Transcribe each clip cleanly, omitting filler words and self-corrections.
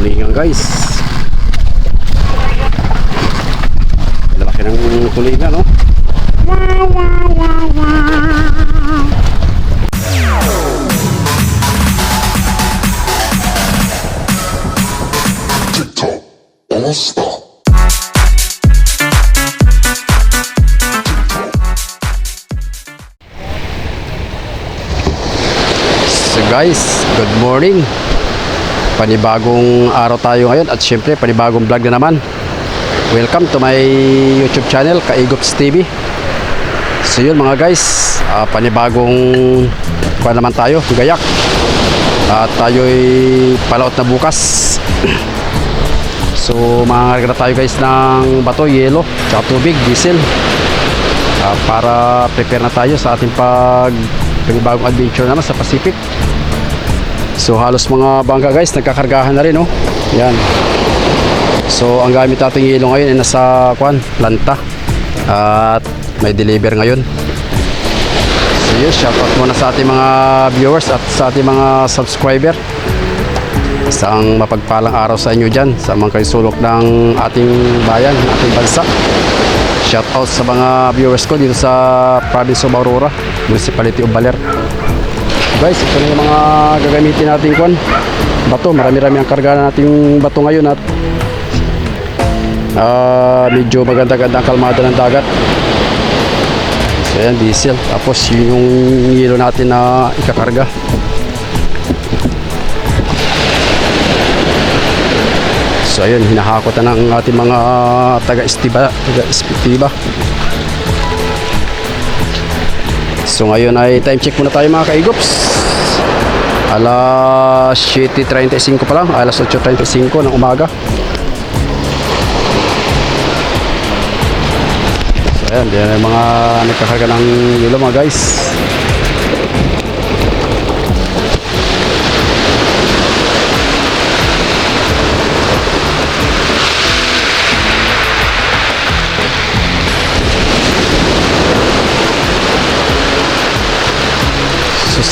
tulingan guys. Lalaki ng tulingan, no? So guys, good morning. Panibagong araw tayo ngayon at syempre panibagong vlog na naman. Welcome to my YouTube channel, Kaigops TV. So yun mga guys, panibagong kuha naman tayo, gayak. At tayo'y palaot na bukas. So mangarga tayo guys ng bato, yelo, tsaka tubig, diesel, para prepare na tayo sa ating panibagong adventure naman sa Pacific. So halos mga bangka guys nagkakargahan na rin, oh. Yan. So ang gamit nating yelo ngayon ay nasa planta. At may deliver ngayon. So yun, shoutout muna sa ating mga viewers at sa ating mga subscriber. Isang mapagpalang araw sa inyo dyan, sa mga kaisulok ng ating bayan, ating bansa. Shoutout sa mga viewers ko dito sa province of Aurora, municipality of Baler. Guys, ito na yung mga gagamitin natin bato. Marami-rami ang karga nating bato ngayon at medyo maganda-ganda ang kalmada ng dagat. So ayan, diesel. Tapos yung yelo natin na ikakarga. So ayun, hinahakot na ng ating mga taga-istiba. So ngayon ay time check muna tayo mga Kaigops. Alas 7:35 pa lang, alas 8:35 ng umaga. So ayan, diyan yung mga nagkakarga ng yelo mga guys.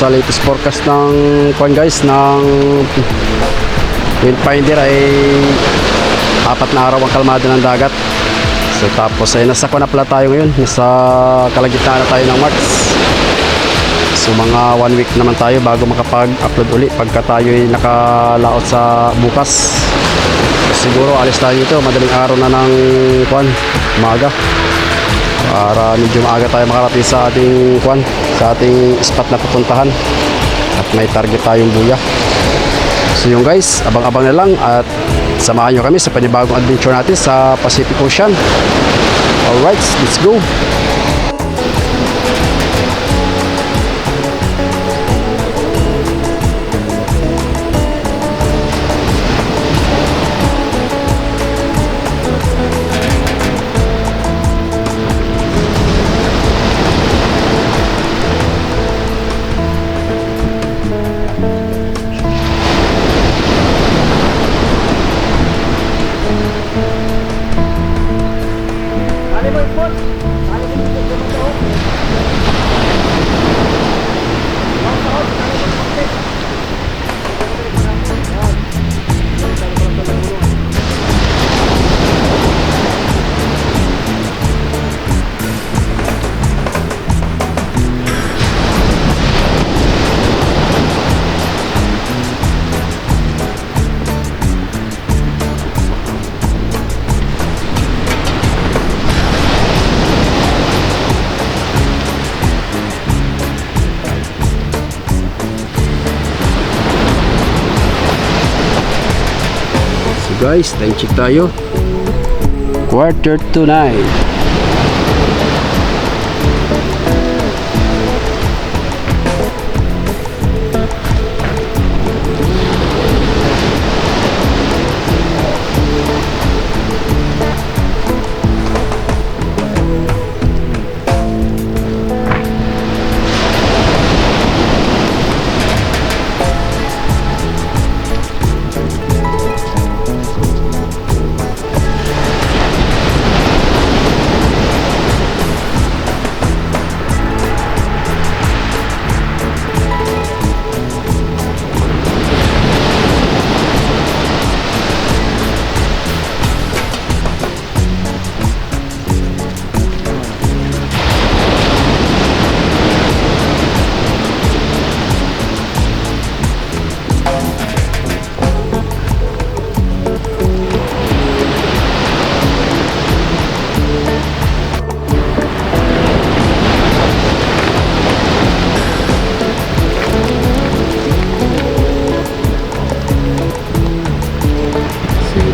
Sa latest forecast ng guys ng Windfinder ay 4 na araw ang kalmada ng dagat. So tapos ay nasa na pala tayo ngayon, nasa kalagitnaan na tayo ng March. So mga 1 week naman tayo bago makapag-upload uli pagka tayo ay nakalaot sa bukas. So, siguro alis tayo dito madaling araw na ng umaga, para medyo maaga tayo makarating sa ating spot na pupuntahan at may target tayong buya. So yung guys, abang-abang na lang at samahan nyo kami sa panibagong adventure natin sa Pacific Ocean. Alright, let's go! Guys, time check tayo, 8:45.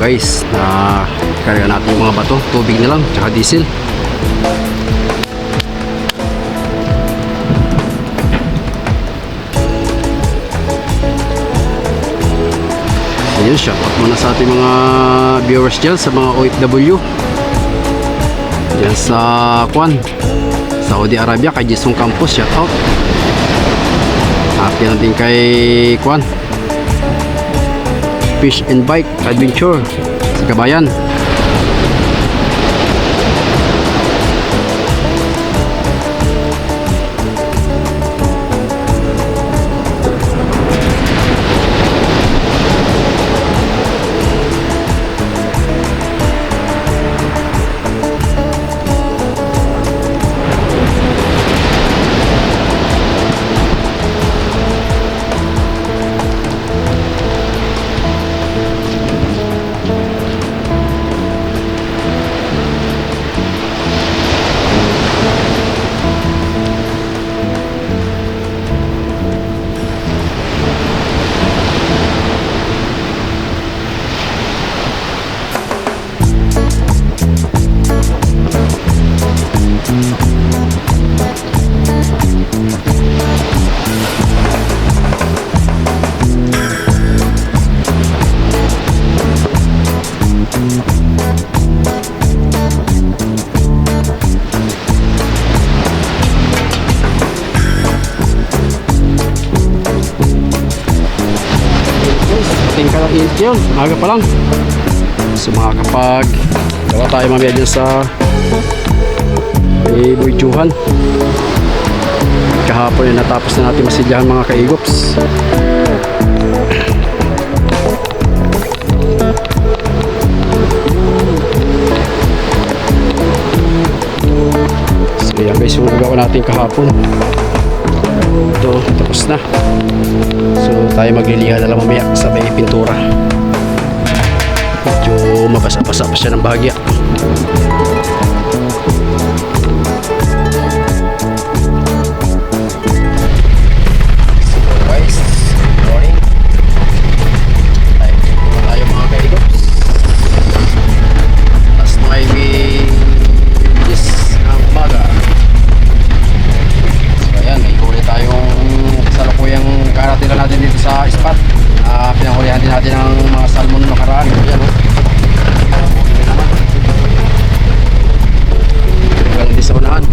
guys, na karga natin yung mga bato, tubig na lang tsaka diesel. Ayun, shout out muna sa ating mga viewers dyan, sa mga OFW yan sa Saudi Arabia, kay Jason Campos, shout out. Happy na din kay Fish and Bike Adventure sa Kabayan. Ating kalainit yun, maaga pa lang. So makakapag gawa tayo mamaya dyan sa Boyjuhan. Kahapon yung natapos na natin masilyahan mga kaigops. So yan guys, yung nagawa natin kahapon ito, tapos na. So tayo magliliha na lang mamaya sa may pintura. Medyo mabasa-basa pa siya ng bahagya. So guys, good morning. Tayo mga kaigops. Last my way is ng umaga. Ayan, may huli tayong kasalukuyang karatira natin dito sa spot. Pinahulihan din natin ng mga salmon na nakaraan. Ayan, huli naman. Hanggang di sa unahan.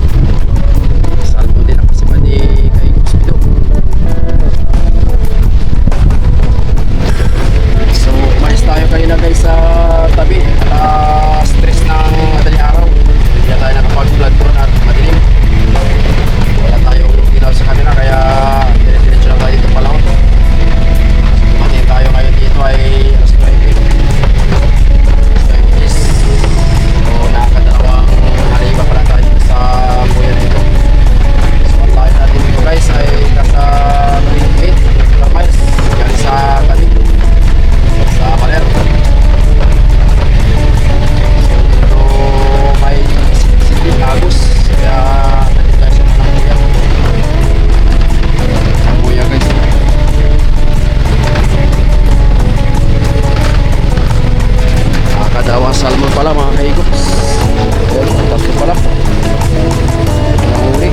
Salmon din ang pasipan ni kay Cuspido. So, umayos tayo kanina guys sa tabi. Stress ng madaling araw. Hindi tayo nakapag-vlog doon at madilim. Wala tayong ilaw sa camera kaya dire-diretso lang tayo dito palawot. Dumating tayo ngayon dito ay alas 9. So nakakadalawang haliba pala tayo dito sa buya dito. So ang layo natin dito guys ay nasa 28 miles yan sa Tabi, sa Paler. So dito may Siling Agos kaya nandito tayo sa mga buya guys. Nakakadawang salmon pala mga kaigops. Tatlo pala nahuli.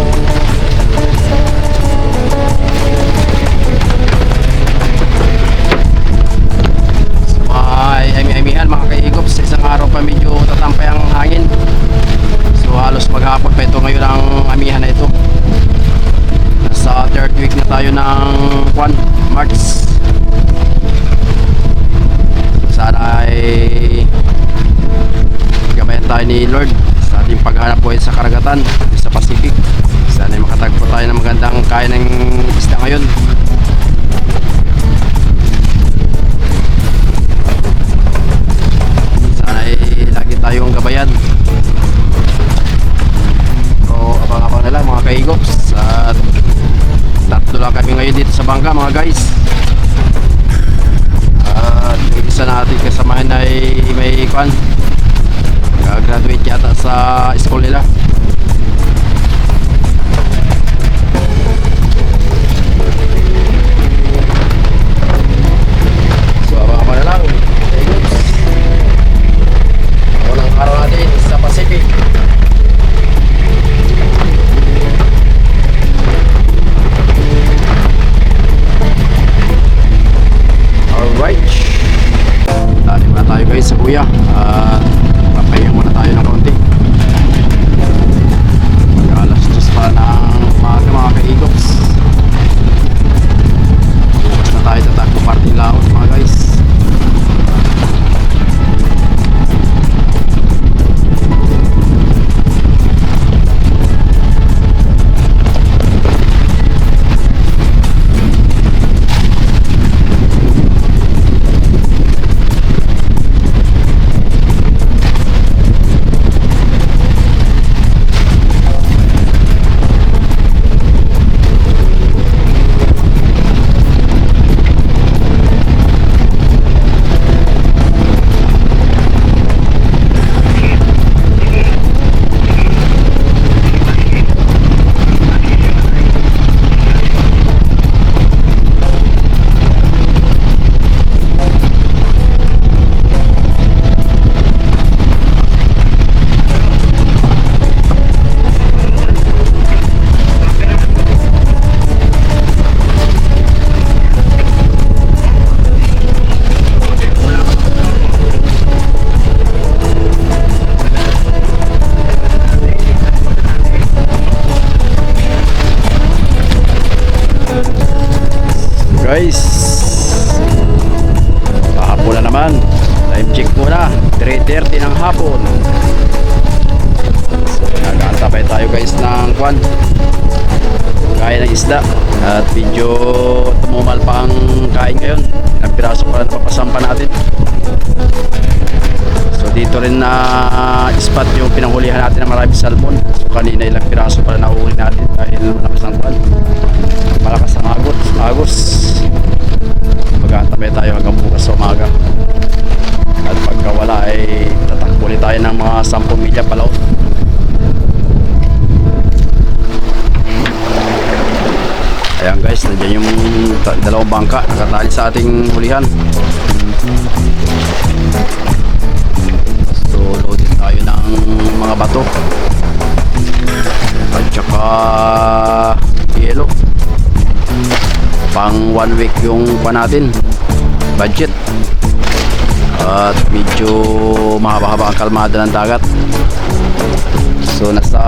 So ay amihan mga kaigops, isang araw pa medyo tatampay ang hangin. So halos maghapon pa ito ngayon ang amihan na ito. Nasa third week na tayo ng March. Sana ay gabayan tayo ni Lord sa ating paghanap buhay sa karagatan, sa Pacific. Sana ay makatagpo tayo ng magandang kain ng isda ngayon. Sana ay lagi tayong gabayan. So abang-abang na lang mga kaigops. At tatlo lang kami ngayon dito sa bangka mga guys. At yung isa natin kasamahan ay may graduate yata sa school nila. So abang-abang na lang. guys, hapon na naman. Time check muna, 3:30 ng hapon. So nag-aantapay tayo guys ng kwan, kain ng isda. At medyo tumumal pa ang kain ngayon. Ilang piraso pa napapasampa natin. So dito rin na spot yung pinanghulihan natin ng maraming salmon. So kanina ilang piraso pa na nahuli natin dahil malakas ang kwan, malakas ang agos. Mag-aantapay tayo hanggang bukas sa umaga. At pagka wala ay tatakbo ulit tayo ng mga 10 milya palaot. Ayan guys, nandiyan yung dalawang bangka nakatali sa ating hulihan. So loaded tayo ng mga bato at saka yelo. Pang 1 week yung pa natin budget. At medyo mahaba-haba ang kalmada ng dagat. So nasa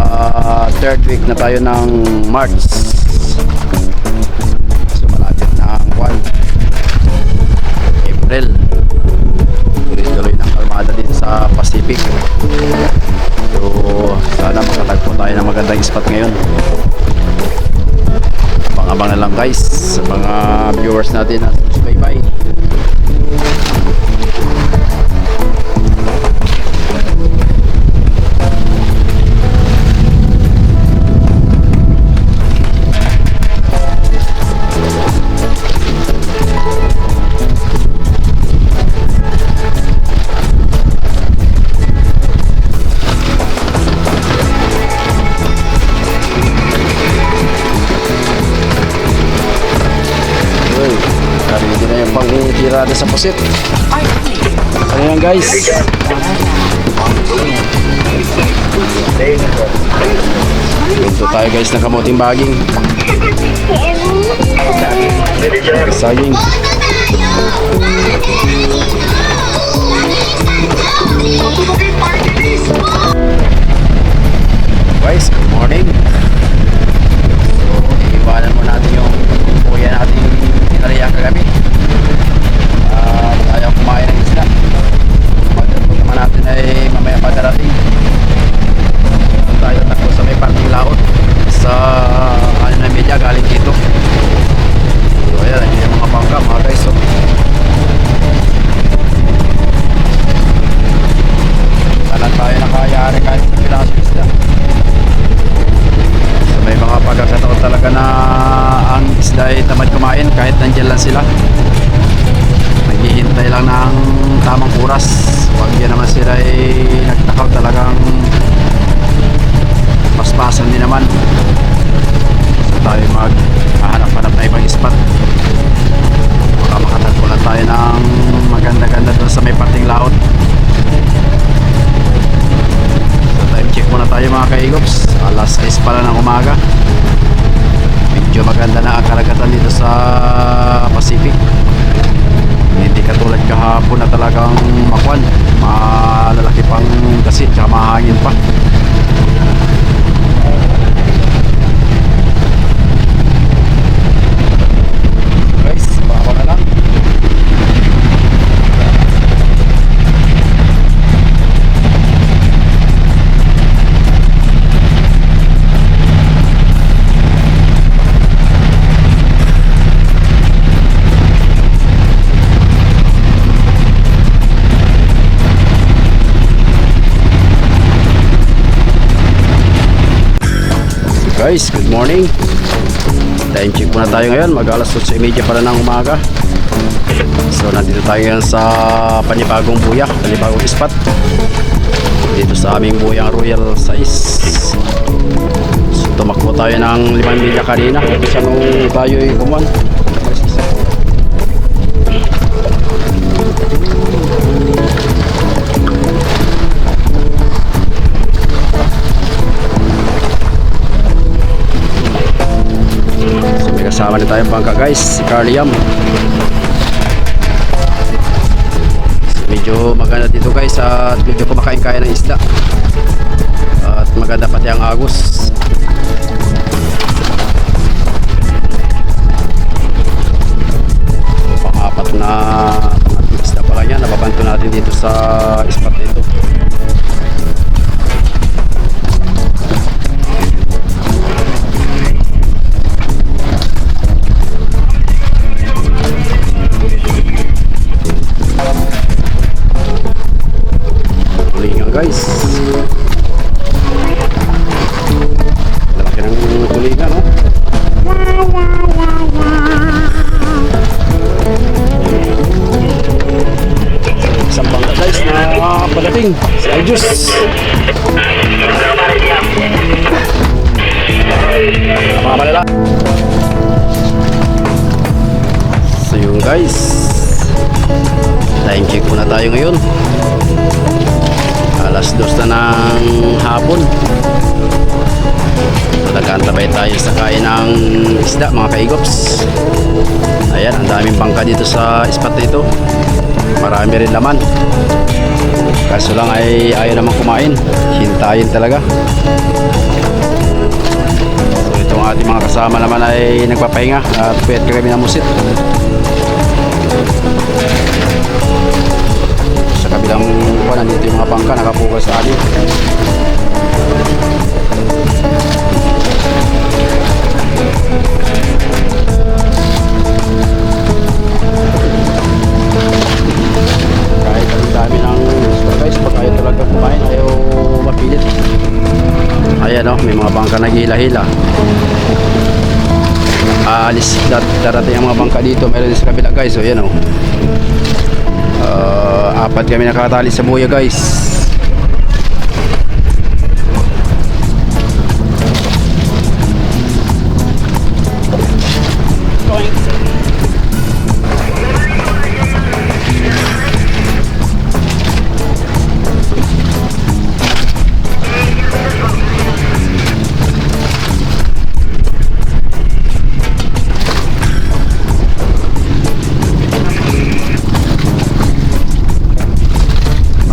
3rd week na tayo ng March. So malapit na ang buwan April. Tuloy-tuloy ng kalmada din sa Pacific. So sana makatagpo tayo ng magandang spot ngayon. Abang-abang na lang guys sa mga viewers natin na susubaybay. Tirada sa pusit. Ano yan guys? Ito tayo guys ng kamuting baging. Saging. Guys, good morning. So, iiwanan mo natin yung kuya natin tinariya kagabi. Ayaw kumain ng isda. Pagdating naman natin ay mamaya pa darating. Tayo takbo sa may parking laot sa ano na media galing dito. So ayan, yung mga bangka mga guys. So, talan tayo nakayari kahit sa pilaso isda. So may mga pagkakataon talaga na ang isda ay tamad kumain kahit nandiyan lang sila. Naghihintay lang ng tamang oras. Pag yan naman sila ay nagtakaw, talagang paspasan din naman. So tayo maghahanap-hanap na ibang spot. Baka makatagpo lang tayo ng maganda-ganda doon sa may parting laot. So time check muna tayo mga kaigops. Alas 6 pala ng umaga. Medyo maganda na ang karagatan dito sa Pacific. Hindi katulad kahapon na talagang makwan, malalaki pang kasi tsaka mahangin pa. Guys, baka na lang. Guys, good morning. Time check muna tayo ngayon. Mag-alas 8:30 pala ng umaga. So nandito tayo ngayon sa panibagong buya, panibagong spot dito sa aming buyang Royal Size. So tumakbo tayo ng 5 milya kanina sa nung tayo ay kumuhan. Kasama na tayong bangka guys, si Carliam. So, medyo maganda dito guys at medyo kumakain-kaya ng isda. At maganda pati ang agos. sus. Mga malala. So yun guys, time check muna tayo ngayon. Alas 2 na ng hapon. So nagkantabay tayo sa kain ng isda mga kaigops. Ayan, ang daming bangka dito sa spot dito. Marami rin laman. Kaso lang ay ayaw naman kumain. Hintayin talaga. So itong ating mga kasama naman ay nagpapahinga at pwede kami na musit. Sa kabilang pa nandito yung mga bangka nakapukas sa atin. Kahit ang dami ng guys, pag ayaw talaga kumain, ayaw mapilit. Ayan o, may mga bangka naghihila-hila. Aalis, darating ang mga bangka dito. Meron din sa kabila guys, so yan o. Apat kami nakatali sa buya guys.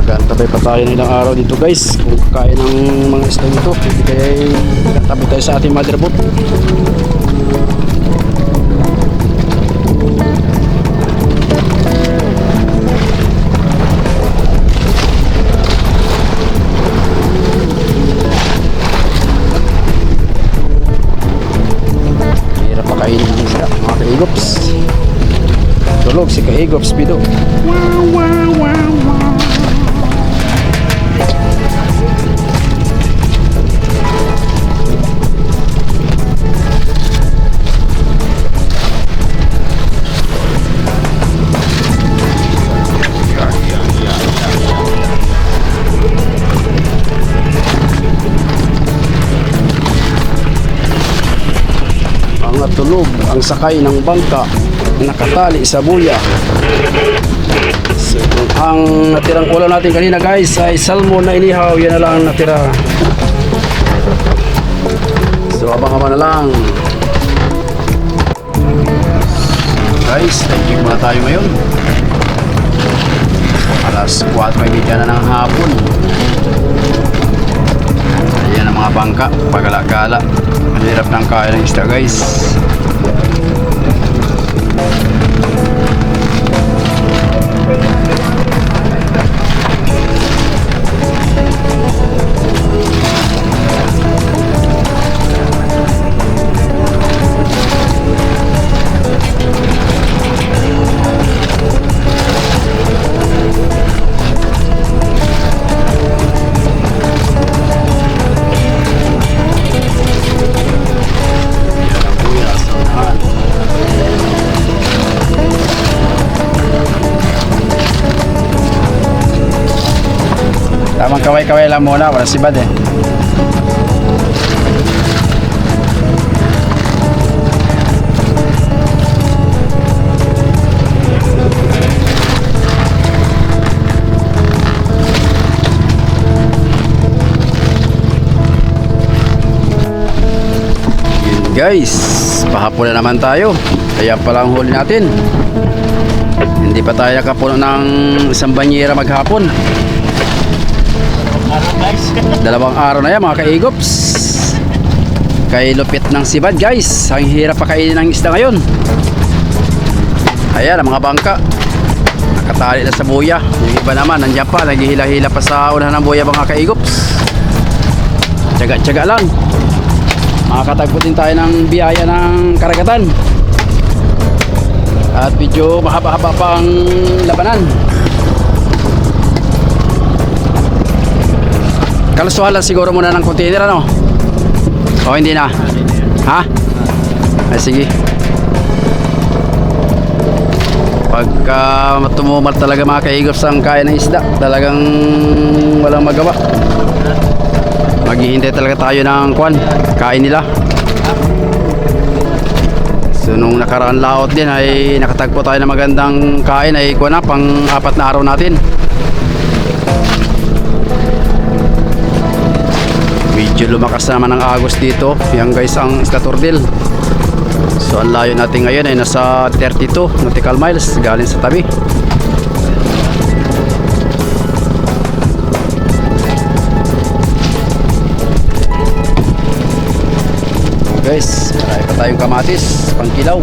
Magkantabay pa tayo ng ilang araw dito guys. Kung kain ng mga isla nito, hindi kaya magkantabay tayo sa ating motherboard. Hirap pa kainin ng isla mga kaigops. Tulog si kaigops pido. Tulog ang sakay ng bangka nakatali sa buya. So, ang natirang ulam natin kanina guys ay salmon na inihaw. Yan na lang ang natira. So abang-abang na lang guys. Thank you muna tayo ngayon. Alas 4:30 na ng hapon. Ayan ang mga bangka, pagala-gala. Ang hirap ng kain ng isda guys. Tamang kaway-kaway lang muna, wala sibad eh. Yun guys, pahapon na naman tayo. Kaya pala ang huli natin. Hindi pa tayo nakapuno ng isang banyera maghapon. 2 araw na yan mga kaigops. Kay lupit ng sibad guys. Ang hirap pa kainin ng isda ngayon. Ayan ang mga bangka nakatali na sa buya. Yung iba naman nandiyan pa, naghihila-hila pa sa unahan ng buya mga kaigops. Tiyaga-tiyaga lang. Makakatagpo din tayo ng biyaya ng karagatan. At medyo mahaba-haba pa ang labanan. Kalusuhan lang siguro muna ng container ano? O hindi na? Ha? Ay sige. Pagka tumumar talaga mga kaigops ang kaya ng isda, talagang walang magawa. Maghihintay talaga tayo ng kain nila. So nung nakaraan laot din ay nakatagpo tayo ng magandang kain ay pang 4 na araw natin. Medyo lumakas naman ang agos dito. Yan guys ang Escaturdil. So ang layo natin ngayon ay nasa 32 nautical miles galing sa tabi. Guys, marami pa tayong kamatis, pangkilaw.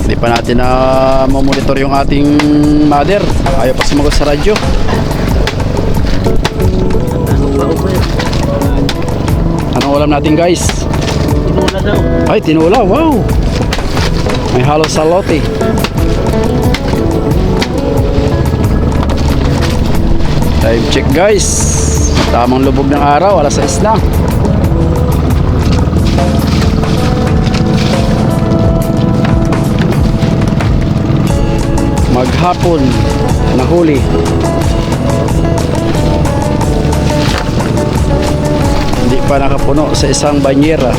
Hindi pa natin na mamonitor yung ating mother. Ayaw pa sumagot sa radyo. Anong ulam natin guys? Tinula daw. Ay, tinula, wow. May halo salote. Time check guys. Tamang lubog ng araw, alas 6 na. Maghapon na huli. Hindi pa nakapuno sa isang banyera.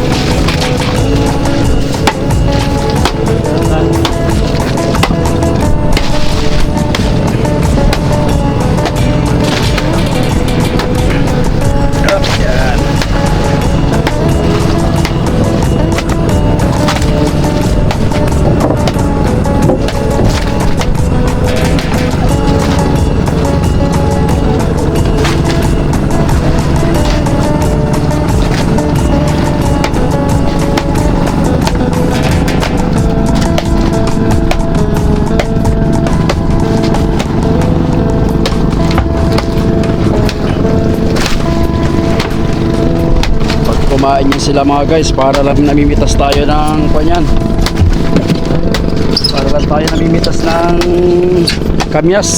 Kumain yun sila mga guys para lang namimitas tayo ng kanyan. Para lang tayo namimitas ng kamyas.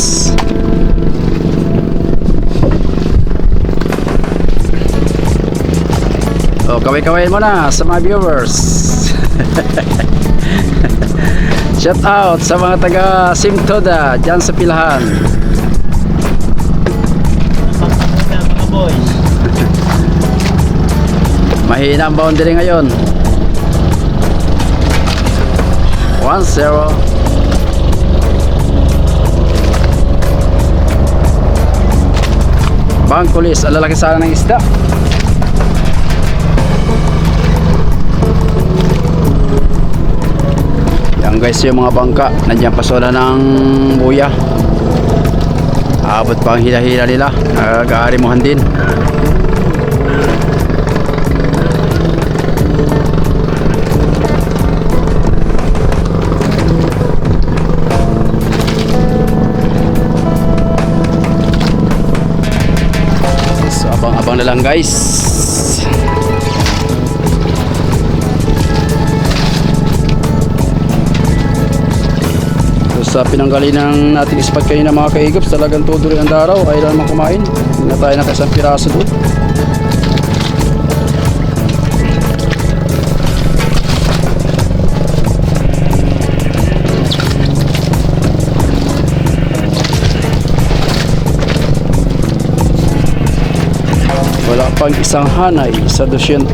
O, kaway-kawayin mo na sa mga viewers. Shout out sa mga taga Simtoda dyan sa Pilahan. Mga boys. Mahina ang boundary ngayon. 1-0. Bangkulis, ang lalaki sana ng isda. Yan guys yung mga bangka. Nandiyan pa sila ng buya. Abot pa ang hila-hila nila. Nag-aarimuhan din. Abang na lang guys. So, sa pinanggalinang natin ispat kanina mga kaigops, talagang tutuloy ang daraw. Ayaw naman kumain. Hindi na tayo nakasang piraso doon. Wala pang isang hanay sa 200.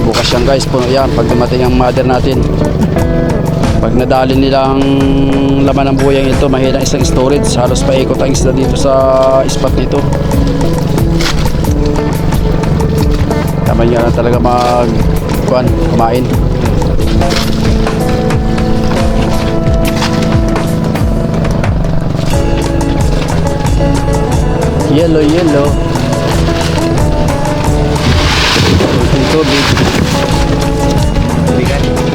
Bukas yan guys, puno yan pag dumating ang mother natin. Pag nadali nilang laman ng buyang ito, mahirang isang storage. Halos paikot ang isda dito sa spot nito. Tama nyo na talaga kumain. Yellow. Tubig.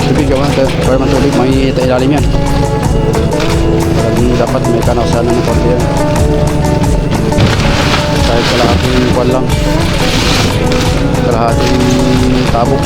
Tubig gawa. Para matubig, makikita ilalim yan. Dapat may kanaw sana ng konti yan. Kahit kalahating kwan lang. Kalahating tabok.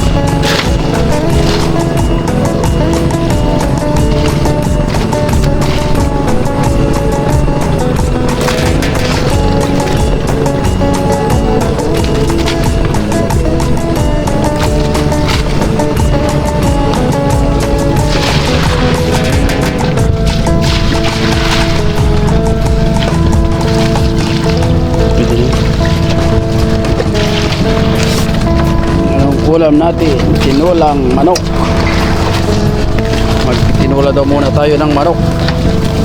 ulam natin, tinulang manok. Magtinula daw muna tayo ng manok.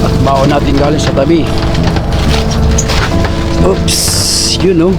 At baon natin galing sa tabi. Oops, yun oh.